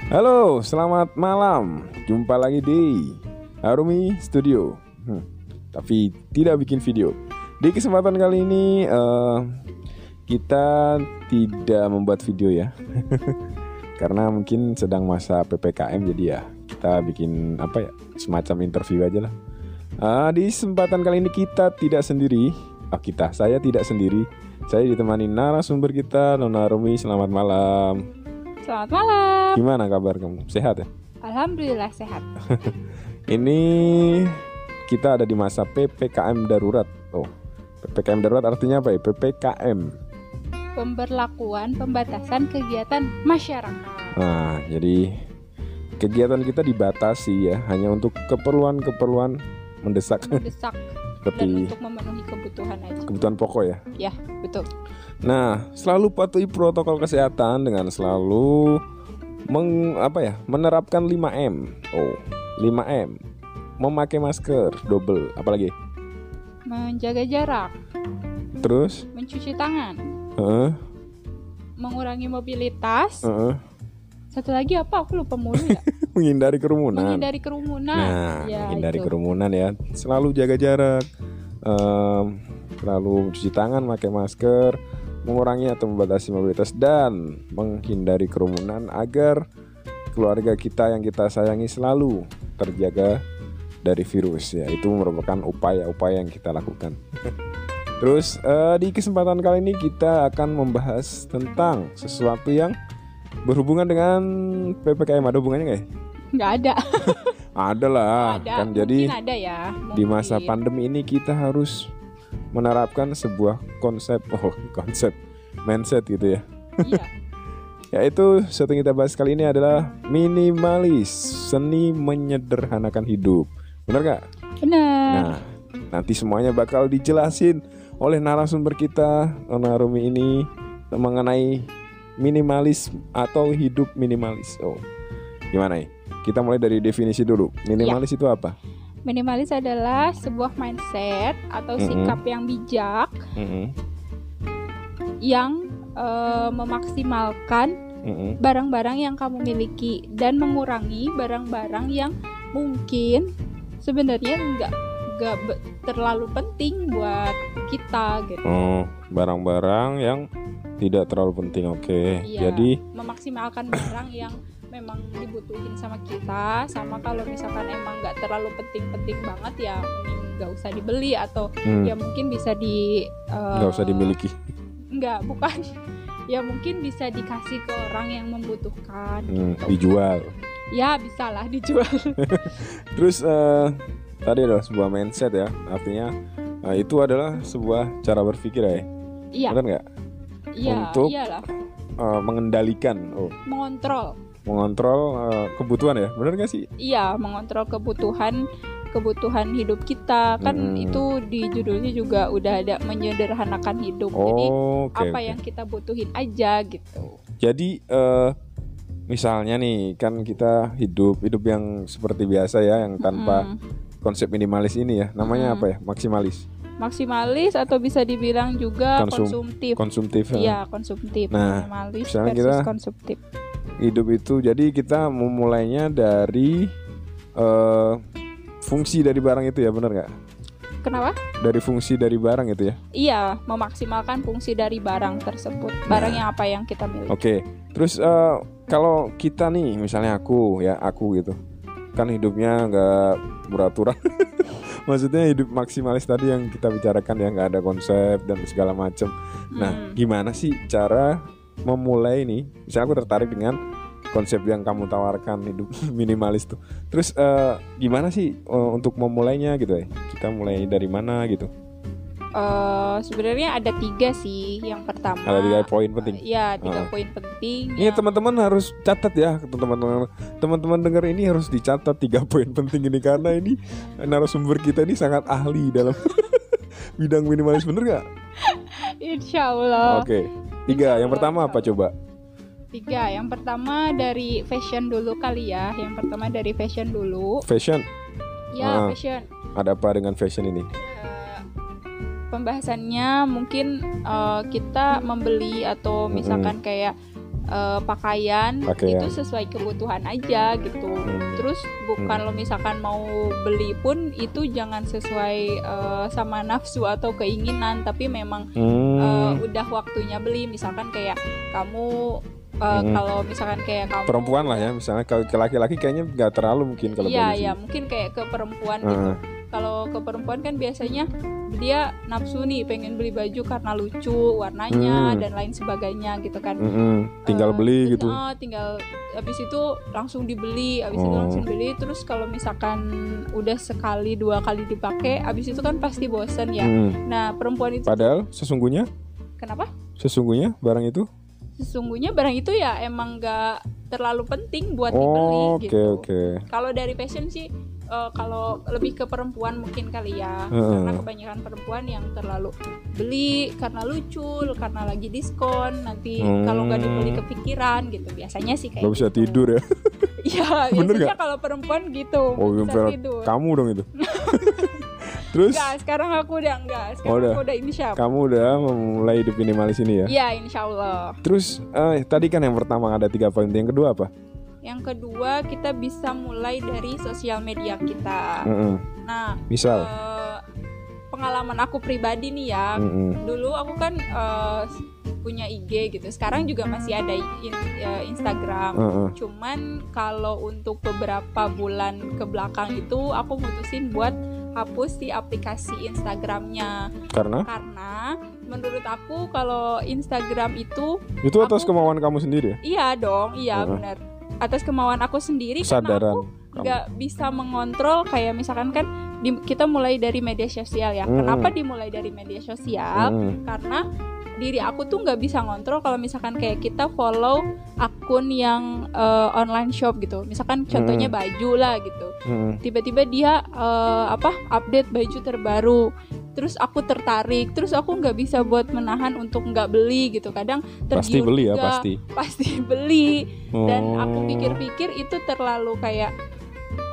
Halo, selamat malam. Jumpa lagi di Arumi Studio. Tapi tidak bikin video. Di kesempatan kali ini kita tidak membuat video ya. Karena mungkin sedang masa PPKM, jadi ya kita bikin semacam interview aja lah. Di kesempatan kali ini kita tidak sendiri. Saya tidak sendiri. Saya ditemani narasumber kita, Nona Arumi. Selamat malam. Selamat malam. Gimana kabar kamu? Sehat ya? Alhamdulillah sehat. Ini kita ada di masa PPKM darurat. PPKM darurat artinya apa ya? PPKM. Pemberlakuan pembatasan kegiatan masyarakat. Nah, jadi kegiatan kita dibatasi ya, hanya untuk keperluan mendesak. Dan Seperti untuk memenuhi kebutuhan aja. kebutuhan pokok ya. Ya, betul. Nah, selalu patuhi protokol kesehatan dengan selalu menerapkan 5M. 5M. Memakai masker double, apalagi? Menjaga jarak, Terus? mencuci tangan, mengurangi mobilitas. Satu lagi apa? Aku lupa mulu ya. Menghindari kerumunan. Menghindari kerumunan. Nah, Ya, menghindari itu. kerumunan ya. Selalu jaga jarak, selalu cuci tangan, pakai masker, mengurangi atau membatasi mobilitas dan menghindari kerumunan agar keluarga kita yang kita sayangi selalu terjaga dari virus ya. Itu merupakan upaya-upaya yang kita lakukan. Terus di kesempatan kali ini kita akan membahas tentang sesuatu yang berhubungan dengan PPKM. Ada hubungannya nggak ya? Nggak ada. Ada lah. Ada. Kan jadi Mungkin ada ya. di masa Mungkin. pandemi ini kita harus menerapkan sebuah konsep mindset gitu ya. Iya. Yaitu sesuatu yang kita bahas kali ini adalah minimalis, seni menyederhanakan hidup. Benar gak? Benar. Nah, nanti semuanya bakal dijelasin oleh narasumber kita, Nona Arumi ini, mengenai minimalis atau hidup minimalis. Gimana ya? Kita mulai dari definisi dulu. Minimalis itu apa? Minimalis adalah sebuah mindset atau sikap yang bijak yang memaksimalkan barang-barang yang kamu miliki dan mengurangi barang-barang yang mungkin sebenarnya nggak terlalu penting buat kita gitu. Barang-barang yang tidak terlalu penting. Oke. Iya, Jadi memaksimalkan barang yang memang dibutuhin sama kita, sama kalau misalkan emang nggak terlalu penting-penting banget ya mending nggak usah dibeli atau ya mungkin bisa nggak usah dimiliki. Nggak, bukan. Ya mungkin bisa dikasih ke orang yang membutuhkan. Dijual. Ya bisa lah dijual. Terus tadi adalah sebuah mindset ya. Artinya itu adalah sebuah cara berpikir ya. Iya. Benar nggak? Iya. Untuk Iyalah. mengendalikan, mengontrol kebutuhan ya. Benar nggak sih? Iya, mengontrol kebutuhan hidup kita kan itu di judulnya juga udah ada menyederhanakan hidup. Jadi apa yang kita butuhin aja gitu. Jadi misalnya nih kan kita hidup yang seperti biasa ya, yang tanpa konsep minimalis ini ya. Namanya apa ya? Maksimalis Atau bisa dibilang juga konsumtif. Iya, konsumtif. Nah, minimalis misalnya versus kita konsumtif. Hidup itu jadi kita memulainya dari fungsi dari barang itu ya, benar nggak? Kenapa? Dari fungsi dari barang itu ya. Iya, memaksimalkan fungsi dari barang tersebut. Barang yang apa yang kita miliki. Oke. Terus kalau kita nih, misalnya aku gitu, kan hidupnya nggak beraturan. Maksudnya hidup maksimalis tadi yang kita bicarakan ya, nggak ada konsep dan segala macam. Nah, gimana sih cara memulai nih? Misalnya aku tertarik dengan konsep yang kamu tawarkan, hidup minimalis tuh. Terus gimana sih untuk memulainya gitu ya? Kita mulai dari mana gitu? Sebenarnya ada 3 sih. Yang pertama ada 3 poin penting. Iya, 3 poin penting. Ini teman-teman harus catat ya. Teman-teman dengar ini harus dicatat 3 poin penting ini, karena ini narasumber kita ini sangat ahli dalam bidang minimalis, bener gak? Insya Allah. Oke. 3. Yang pertama apa coba? 3. Yang pertama dari fashion dulu kali ya. Yang pertama dari fashion dulu. Fashion. Ya, fashion. Ada apa dengan fashion ini? Pembahasannya mungkin kita membeli atau misalkan kayak pakaian itu sesuai kebutuhan aja gitu. Terus bukan lo misalkan mau beli pun itu jangan sesuai sama nafsu atau keinginan, tapi memang udah waktunya beli. Misalkan kayak kamu kalau misalkan kayak kamu perempuan lah ya, misalnya kalau ke laki-laki kayaknya nggak terlalu mungkin kalau iya mungkin kayak ke perempuan gitu. Kalau ke perempuan kan biasanya dia nafsu nih pengen beli baju karena lucu warnanya dan lain sebagainya gitu kan. Tinggal beli gitu. Tinggal habis itu langsung dibeli, terus kalau misalkan udah sekali dua kali dipakai, habis itu kan pasti bosan ya. Nah perempuan itu padahal sesungguhnya kenapa? Sesungguhnya barang itu ya emang gak terlalu penting buat dibeli gitu. Kalau dari fashion sih kalau lebih ke perempuan mungkin kali ya, karena kebanyakan perempuan yang terlalu beli karena lucu, karena lagi diskon, nanti kalau nggak dibeli kepikiran gitu. Biasanya sih kayak nggak bisa tidur ya. Iya biasanya kalau perempuan gitu bisa tidur. Kamu dong itu. Terus sekarang aku udah enggak. Aku udah insya Allah. Kamu udah memulai hidup minimalis ini ya? Iya insya Allah. Terus tadi kan yang pertama ada 3 poin, yang kedua apa? Yang kedua kita bisa mulai dari sosial media kita. Nah, misal pengalaman aku pribadi nih ya. Dulu aku kan punya IG gitu. Sekarang juga masih ada Instagram. Cuman kalau untuk beberapa bulan ke belakang itu aku mutusin buat hapus di aplikasi Instagramnya. Karena menurut aku kalau Instagram itu atas kemauan kamu sendiri ya? Iya dong, iya benar. Atas kemauan aku sendiri. Kesadaran karena aku nggak bisa mengontrol kayak misalkan kan kita mulai dari media sosial ya. Kenapa dimulai dari media sosial? Karena diri aku tuh nggak bisa ngontrol kalau misalkan kayak kita follow akun yang online shop gitu. Misalkan contohnya baju lah gitu. Tiba-tiba dia update baju terbaru. Terus aku tertarik, terus aku nggak bisa buat menahan untuk nggak beli gitu. Kadang pasti beli ya, pasti beli. Dan aku pikir-pikir itu terlalu kayak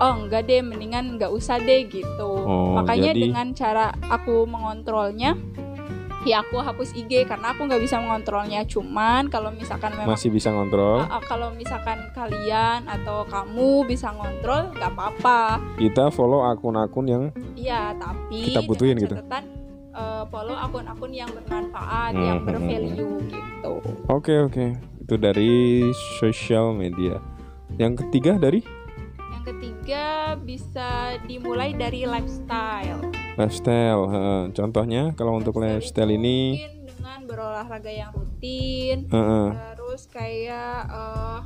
enggak deh, mendingan nggak usah deh gitu. Makanya dengan cara aku mengontrolnya, ya aku hapus IG karena aku nggak bisa mengontrolnya. Cuman kalau misalkan memang masih bisa ngontrol, kalau misalkan kalian atau kamu bisa ngontrol, nggak apa-apa. Kita follow akun-akun yang tapi kita butuhin gitu. Follow akun-akun yang bermanfaat, yang bervalue gitu. Oke. Itu dari sosial media. Yang ketiga bisa dimulai dari lifestyle. Contohnya kalau untuk lifestyle ini mungkin dengan berolahraga yang rutin, terus kayak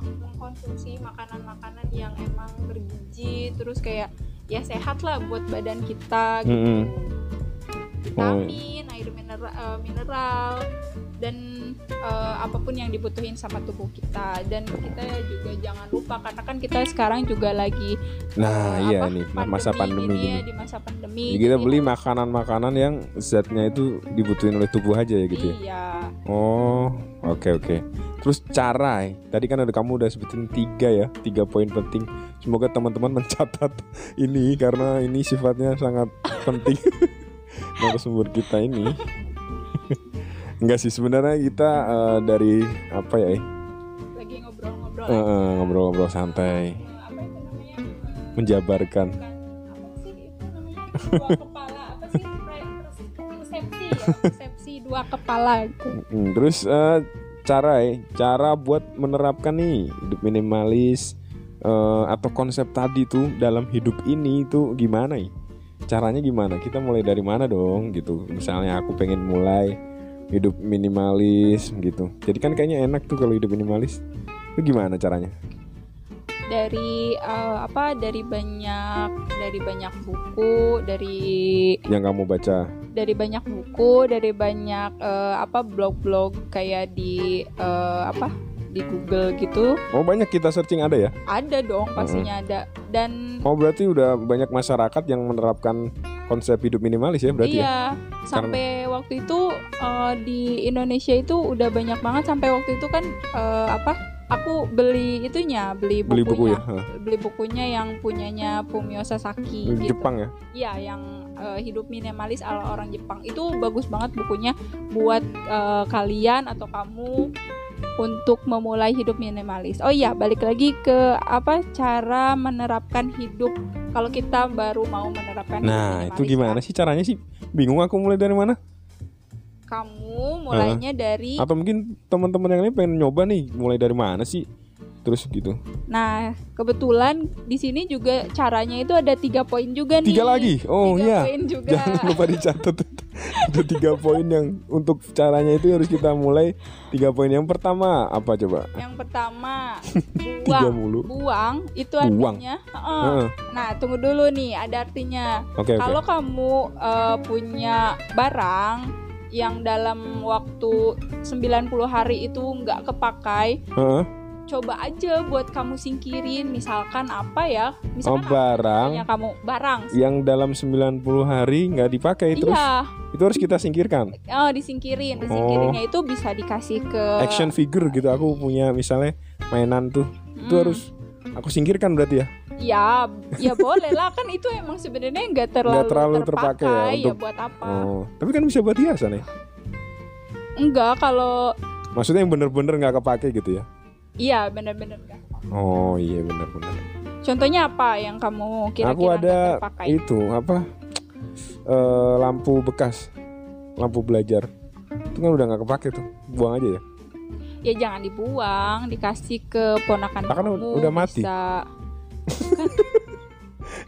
mengkonsumsi makanan-makanan yang emang bergizi, terus kayak ya sehat lah buat badan kita gitu. Vitamin, air mineral dan apapun yang dibutuhin sama tubuh kita. Dan kita juga jangan lupa karena kan kita sekarang juga lagi masa pandemi ini. Di masa pandemi jadi kita beli makanan-makanan yang zatnya itu dibutuhin oleh tubuh aja ya gitu ya. Oke. Terus cara tadi kan kamu udah sebutin 3 poin penting. Semoga teman-teman mencatat ini karena ini sifatnya sangat penting. Narasumber kita ini enggak sih sebenarnya kita dari apa ya? Lagi ngobrol-ngobrol. Ngobrol-ngobrol santai. Apa itu namanya? Menjabarkan. Apa sih itu namanya? Dua kepala apa sih? Persepsi dua kepala gitu. Terus cara buat menerapkan nih hidup minimalis atau konsep tadi tuh dalam hidup ini tuh gimana ya? Caranya gimana? Kita mulai dari mana dong gitu. Misalnya aku pengen mulai hidup minimalis gitu. Jadi kan kayaknya enak tuh kalau hidup minimalis. Itu gimana caranya? Dari banyak buku, dari yang kamu baca. Dari banyak buku, dari banyak blog-blog kayak di Google gitu. Banyak kita searching ada ya? Ada dong, pastinya ada. Dan berarti udah banyak masyarakat yang menerapkan konsep hidup minimalis ya berarti ya? Sampai waktu itu di Indonesia itu udah banyak banget. Sampai waktu itu kan aku beli buku ya? Beli bukunya yang punyanya Fumio Sasaki gitu. Jepang ya? Iya, yang hidup minimalis ala orang Jepang. Itu bagus banget bukunya buat kalian atau kamu untuk memulai hidup minimalis. Oh iya, balik lagi ke cara menerapkan hidup kalau kita baru mau menerapkan hidup minimalis. Itu gimana sih caranya sih? Bingung aku mulai dari mana? Kamu mulainya dari, atau mungkin teman-teman yang lain pengen nyoba nih, mulai dari mana sih? Terus gitu. Nah, kebetulan di sini juga caranya itu ada 3 poin juga nih. 3 lagi? Oh iya. 3 poin juga. Jangan lupa dicatat. Ada 3 poin yang untuk caranya itu harus kita mulai. 3 poin. Yang pertama apa coba? Yang pertama, buang itu buang. artinya. Nah, tunggu dulu nih, ada artinya. Kalau kamu punya barang yang dalam waktu 90 hari itu nggak kepakai, coba aja buat kamu singkirin. Misalkan barang yang dalam 90 hari nggak dipakai, terus itu harus kita singkirkan. Disingkirinnya itu bisa dikasih ke action figure gitu. Aku punya misalnya mainan tuh, itu harus aku singkirkan berarti ya. Ya boleh lah, kan itu emang sebenarnya nggak terlalu terpakai ya, buat apa? Tapi kan bisa buat hiasan ya? Enggak, kalau maksudnya yang bener-bener nggak kepake gitu ya? Iya, benar-benar enggak. Oh iya, benar-benar. Contohnya apa yang kamu kira-kira aku ada terpakai? Itu lampu bekas, lampu belajar. Itu kan udah nggak kepake tuh, buang aja ya? Ya jangan dibuang, dikasih ke ponakan kan kamu. Udah mati. Bisa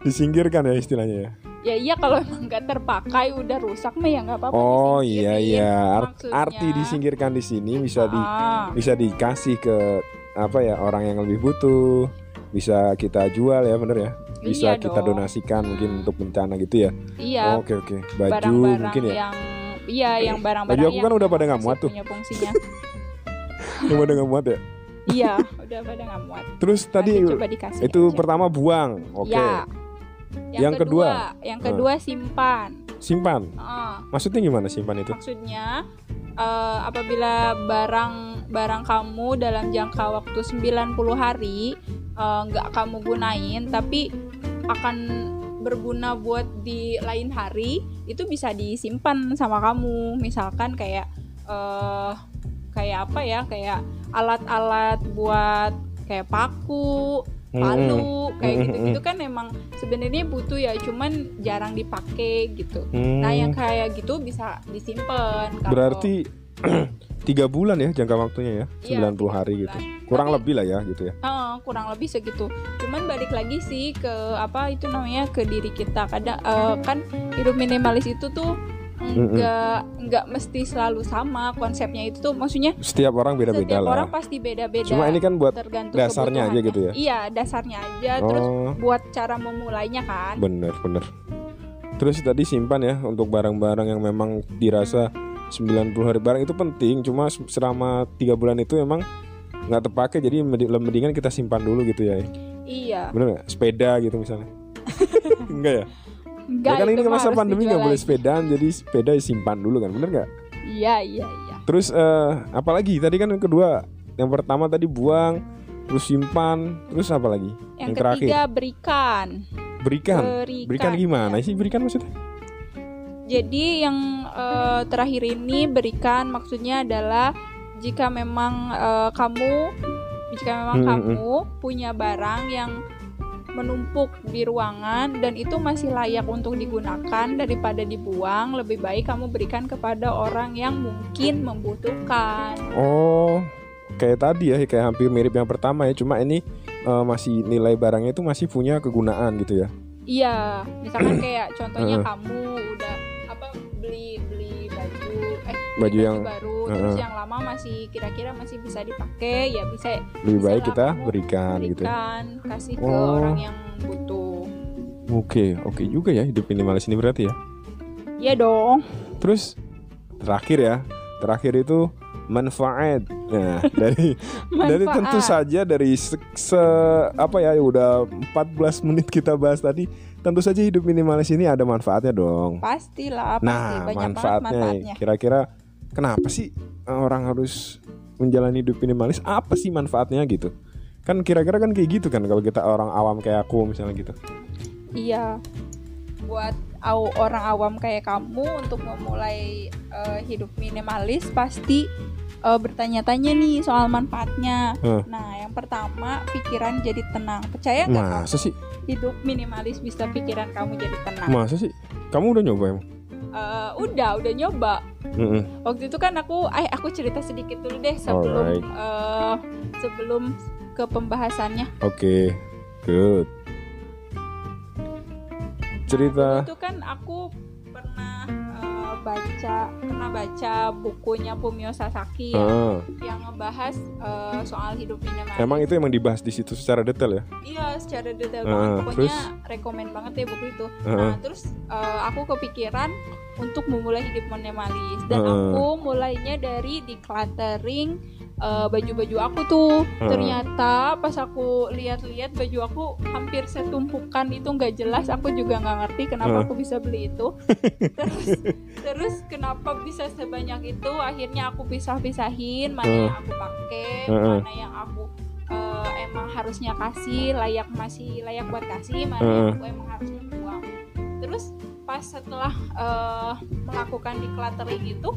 disingkirkan ya istilahnya ya? Ya iya, kalau emang nggak terpakai udah rusak mah ya nggak apa-apa. Oh iya. Arti disingkirkan di sini bisa dikasih ke orang yang lebih butuh, bisa kita jual ya, bener ya? Bisa kita donasikan mungkin untuk bencana gitu ya? Iya. Oke. Baju barang-barang mungkin ya? Yang barang-barang baju aku kan udah pada nggak muat tuh. Punya fungsinya. Udah pada nggak muat ya? Iya, udah pada nggak muat. Terus tadi itu aja. Pertama buang, oke. Ya. Yang kedua simpan. Maksudnya gimana simpan itu? Maksudnya apabila barang kamu dalam jangka waktu 90 hari nggak kamu gunain, tapi akan berguna buat di lain hari, itu bisa disimpan sama kamu. Misalkan kayak alat-alat buat kayak paku, palu, kayak gitu-gitu kan emang sebenarnya butuh ya, cuman jarang dipakai gitu. Nah yang kayak gitu bisa disimpan. Berarti 3 bulan ya jangka waktunya ya, 90 hari gitu. Kurang lebih lah ya gitu ya. Kurang lebih segitu. Cuman balik lagi sih ke ke diri kita. Kadang kan hidup minimalis itu tuh nggak mesti selalu sama konsepnya. Itu tuh maksudnya setiap orang beda-beda lah. Setiap orang pasti beda-beda. Cuma ini kan buat dasarnya aja gitu ya. Iya, dasarnya aja. Terus buat cara memulainya kan. Bener. Terus tadi simpan ya untuk barang-barang yang memang dirasa 90 hari. Barang itu penting, cuma selama 3 bulan itu emang nggak terpakai, jadi mendingan kita simpan dulu gitu ya. Iya. Bener nggak? Sepeda gitu misalnya. Enggak ya? Enggak, ya kan ini masa pandemi nggak boleh sepedaan, jadi sepeda simpan dulu kan, bener nggak? Iya. Terus apalagi tadi kan yang kedua, yang pertama tadi buang, terus simpan, terus apa lagi? Yang ketiga terakhir. Berikan gimana sih berikan maksudnya? Jadi yang terakhir ini berikan maksudnya adalah jika memang kamu punya barang yang menumpuk di ruangan dan itu masih layak untuk digunakan, daripada dibuang, lebih baik kamu berikan kepada orang yang mungkin membutuhkan. Oh, kayak tadi ya, kayak hampir mirip yang pertama ya, cuma ini masih nilai barangnya itu masih punya kegunaan gitu ya. Iya, misalkan kayak contohnya kamu udah beli baju yang baru, terus yang lama masih kira-kira masih bisa dipakai, ya bisa lebih baik kita berikan gitu. Kasih ke orang yang butuh. Oke juga ya hidup minimalis ini berarti ya. Iya dong. Terus terakhir itu manfaat. Nah, dari tentu saja dari udah 14 menit kita bahas tadi, tentu saja hidup minimalis ini ada manfaatnya dong. Pastilah, Nah, banyak manfaatnya kira-kira kenapa sih orang harus menjalani hidup minimalis? Apa sih manfaatnya gitu? Kan kira-kira kan kayak gitu kan kalau kita orang awam kayak aku misalnya gitu. Iya. Buat orang awam kayak kamu untuk memulai hidup minimalis pasti bertanya-tanya nih soal manfaatnya. Nah, yang pertama, pikiran jadi tenang. Percaya nggak? Masa sih? Hidup minimalis bisa pikiran kamu jadi tenang. Masa sih? Kamu udah nyoba emang? Udah nyoba. Waktu itu kan aku cerita sedikit dulu deh sebelum ke pembahasannya. Oke, good. Cerita. Itu kan aku pernah baca bukunya Fumio Sasaki yang ngebahas soal hidup minimalis. Emang dibahas di situ secara detail ya? Iya, secara detail banget. Pokoknya rekomen banget ya buku itu. Nah, terus aku kepikiran untuk memulai hidup minimalis dan aku mulainya dari decluttering baju-baju aku tuh. Ternyata pas aku lihat-lihat baju aku hampir setumpukan itu nggak jelas. Aku juga nggak ngerti kenapa aku bisa beli itu. terus kenapa bisa sebanyak itu. Akhirnya aku pisah-pisahin mana yang aku pakai, mana yang aku emang harusnya kasih, masih layak buat kasih, mana yang aku emang harusnya buang. Terus pas setelah melakukan decluttering itu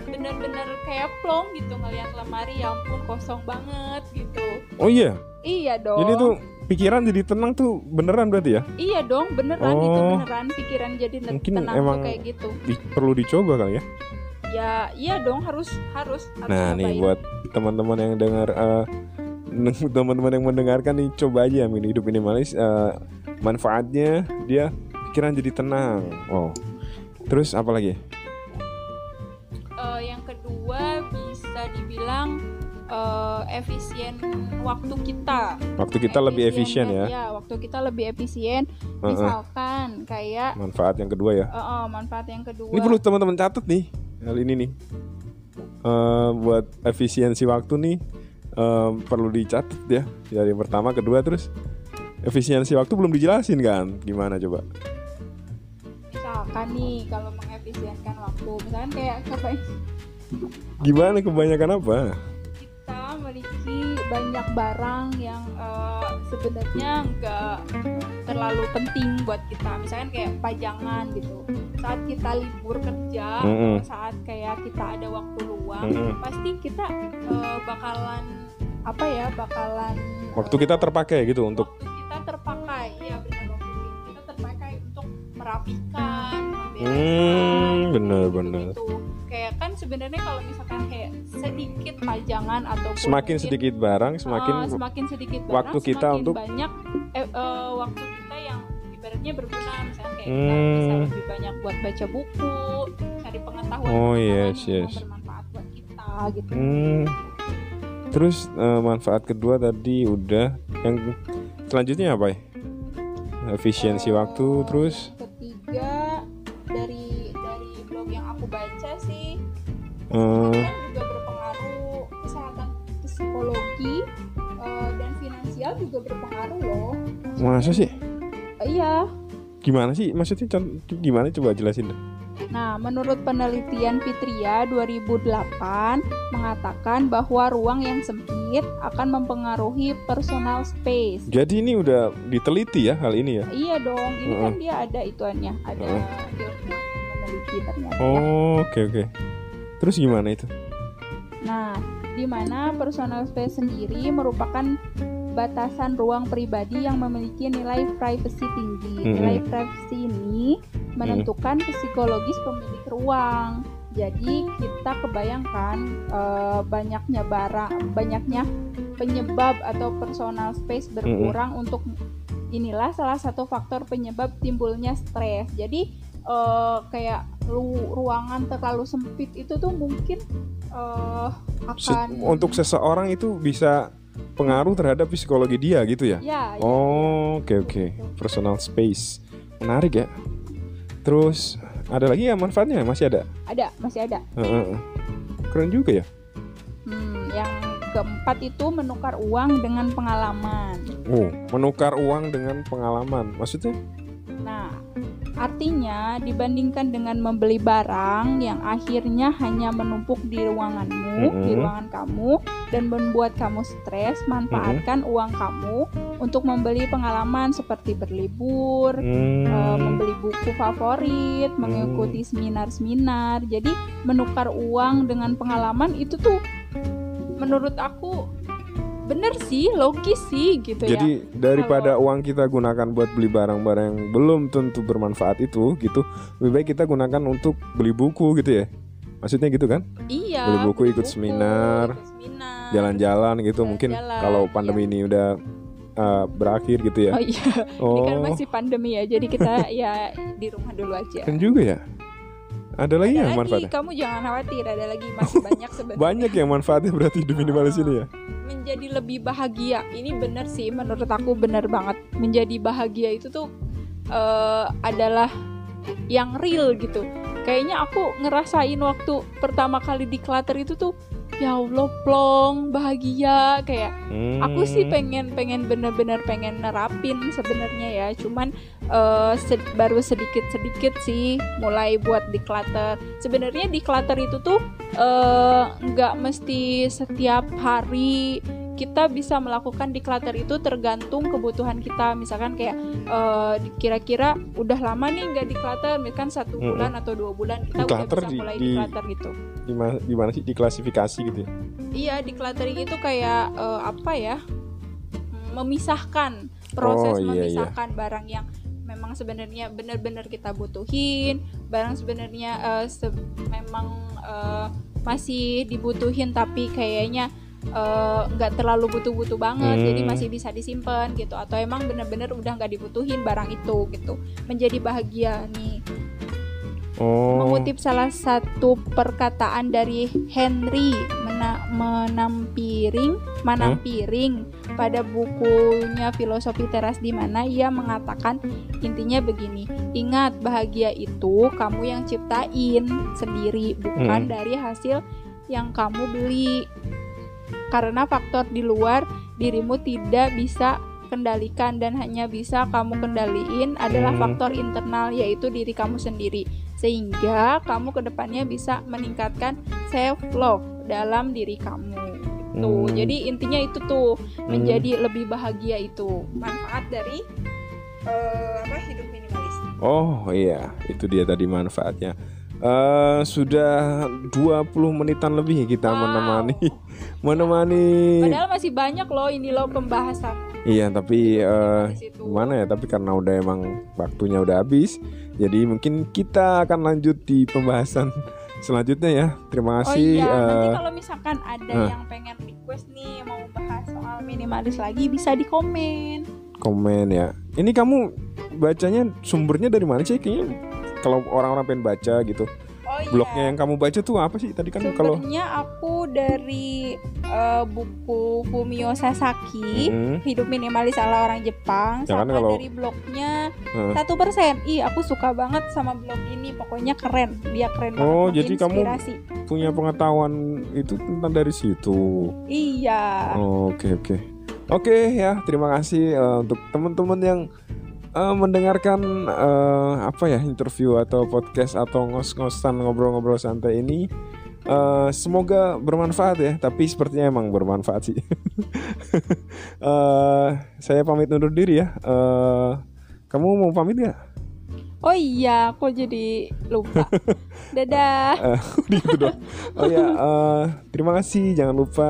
benar-benar kayak plong gitu ngelihat lemari, ya ampun kosong banget gitu. Oh iya? Iya dong. Jadi tuh pikiran jadi tenang tuh beneran berarti ya? Iya dong, beneran. Itu beneran pikiran jadi tenang tuh kayak gitu. Perlu dicoba kali ya? Ya iya dong, harus Nah cobain. Nih buat teman-teman yang dengar teman-teman yang mendengarkan nih, coba aja hidup minimalis. Manfaatnya dia pikiran jadi tenang. Oh, terus apa lagi? Yang kedua bisa dibilang efisien waktu kita. Waktu kita lebih efisien ya? Ya, waktu kita lebih efisien. Misalkan kayak manfaat yang kedua ya? Manfaat yang kedua. Ini perlu teman-teman catat nih hal ini nih. Buat efisiensi waktu nih perlu dicatat ya. Dari pertama, kedua, terus efisiensi waktu belum dijelasin kan? Gimana coba? Misalkan nih kalau mengefisienkan waktu, misalkan kayak gimana kebanyakan apa? Kita memiliki banyak barang yang sebenarnya nggak terlalu penting buat kita. Misalkan kayak pajangan gitu. Saat kita libur kerja, saat kayak kita ada waktu luang, pasti kita bakalan waktu kita terpakai gitu untuk waktu kita terpakai, ya benar, waktu kita terpakai untuk merapikan, benar. gitu. Kayak kan sebenarnya kalau misalkan kayak sedikit pajangan atau semakin sedikit barang semakin sedikit barang, waktu kita semakin untuk banyak waktu kita yang ibaratnya berguna. Misalnya kayak kita bisa lebih banyak buat baca buku, cari pengetahuan yang bermanfaat buat kita gitu. Terus manfaat kedua tadi udah, yang selanjutnya apa ya? Efisiensi waktu. Terus ketiga dari blog yang aku baca sih, kan juga berpengaruh, kesehatan psikologi dan finansial juga berpengaruh loh. Masa sih? Iya. Gimana sih? Maksudnya gimana, coba jelasin deh. Nah, menurut penelitian Fitria 2008 mengatakan bahwa ruang yang sempit akan mempengaruhi personal space. Jadi ini udah diteliti ya hal ini ya? Iya dong, ini kan dia ada ituannya, ada ilmuwan yang meneliti ternyata. Oke. Terus gimana itu? Nah, di mana personal space sendiri merupakan batasan ruang pribadi yang memiliki nilai privacy tinggi. Nilai privacy ini menentukan psikologis pemilik ruang. Jadi kita kebayangkan banyaknya penyebab atau personal space berkurang untuk inilah salah satu faktor penyebab timbulnya stres. Jadi kayak ruangan terlalu sempit itu tuh mungkin akan untuk seseorang itu bisa pengaruh terhadap psikologi dia gitu ya? Ya. Oke. Personal space. Menarik ya. Terus ada lagi ya manfaatnya? Masih ada? Masih ada. Keren juga ya. Yang keempat itu menukar uang dengan pengalaman. Menukar uang dengan pengalaman. Maksudnya? Nah, artinya dibandingkan dengan membeli barang yang akhirnya hanya menumpuk di ruanganmu, di ruangan kamu dan membuat kamu stres, manfaatkan uang kamu untuk membeli pengalaman seperti berlibur, membeli buku favorit, mengikuti seminar-seminar. Jadi menukar uang dengan pengalaman itu tuh menurut aku bener sih, logis sih gitu. Jadi ya. daripada uang kita gunakan buat beli barang-barang yang belum tentu bermanfaat itu gitu, lebih baik kita gunakan untuk beli buku gitu ya. Maksudnya gitu kan? Iya. Beli buku, ikut seminar, jalan-jalan gitu. Mungkin kalau pandemi ini udah berakhir gitu ya. Oh iya. Ini kan masih pandemi ya. Jadi kita ya di rumah dulu aja. Kan juga ya. Ada lagi yang manfaatnya? Kamu jangan khawatir, ada lagi, masih banyak sebenarnya. Banyak yang manfaatnya berarti hidup minimalis ini ya. Menjadi lebih bahagia. Ini bener sih, menurut aku bener banget. Menjadi bahagia itu tuh adalah yang real gitu. Kayaknya aku ngerasain waktu pertama kali declutter itu tuh, ya Allah, plong, bahagia. Kayak aku sih pengen bener-bener pengen nerapin sebenarnya ya. Cuman baru sedikit sih mulai buat declutter. Sebenarnya declutter itu tuh nggak mesti setiap hari kita bisa melakukan declutter, itu tergantung kebutuhan kita. Misalkan kayak kira-kira udah lama nih nggak declutter, misalkan 1 bulan atau 2 bulan kita udah bisa mulai declutter gitu. Gimana sih diklasifikasi gitu ya? Iya, decluttering itu kayak memisahkan, proses memisahkan barang yang memang sebenarnya benar-benar kita butuhin, barang sebenarnya memang masih dibutuhin tapi kayaknya nggak terlalu butuh-butuh banget, jadi masih bisa disimpan gitu, atau emang benar-benar udah nggak dibutuhin barang itu gitu. Menjadi bahagia nih. Mengutip salah satu perkataan dari Henry Manampiring pada bukunya Filosofi Teras, di mana ia mengatakan intinya begini: ingat, bahagia itu kamu yang ciptain sendiri, bukan dari hasil yang kamu beli. Karena faktor di luar dirimu tidak bisa kendalikan, dan hanya bisa kamu kendaliin adalah faktor internal, yaitu diri kamu sendiri. Sehingga kamu kedepannya bisa meningkatkan self love dalam diri kamu. Tuh, jadi intinya itu tuh, menjadi lebih bahagia itu manfaat dari hidup minimalis. Oh iya, itu dia tadi manfaatnya. Sudah 20 menitan lebih kita menemani. Padahal masih banyak loh ini loh pembahasan. Iya, tapi gimana ya? Tapi karena udah emang waktunya udah habis, jadi mungkin kita akan lanjut di pembahasan selanjutnya ya. Terima kasih. Nanti kalau misalkan ada yang pengen request nih mau bahas soal minimalis lagi, bisa di komen ya. Ini kamu bacanya sumbernya dari mana sih? Kayaknya kalau orang-orang pengen baca gitu, blognya yang kamu baca tuh apa sih? Tadi kan sumbernya aku dari buku Fumio Sasaki, Hidup Minimalis ala Orang Jepang, sama dari blognya 1%. Aku suka banget sama blog ini, pokoknya keren, dia keren banget. Jadi kamu punya pengetahuan itu tentang dari situ? Iya. Oke ya, terima kasih untuk teman-teman yang mendengarkan interview atau podcast atau ngos-ngosan ngobrol-ngobrol santai ini. Semoga bermanfaat ya, tapi sepertinya emang bermanfaat sih. Saya pamit undur diri ya. Kamu mau pamit gak? Oh iya, aku jadi lupa. Dadah. Gitu dong. Terima kasih. Jangan lupa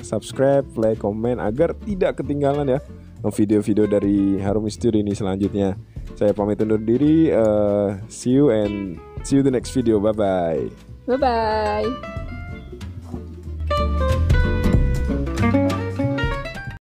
subscribe, like, komen agar tidak ketinggalan ya video-video dari Harum Studio ini selanjutnya. Saya pamit undur diri. See you the next video. Bye bye.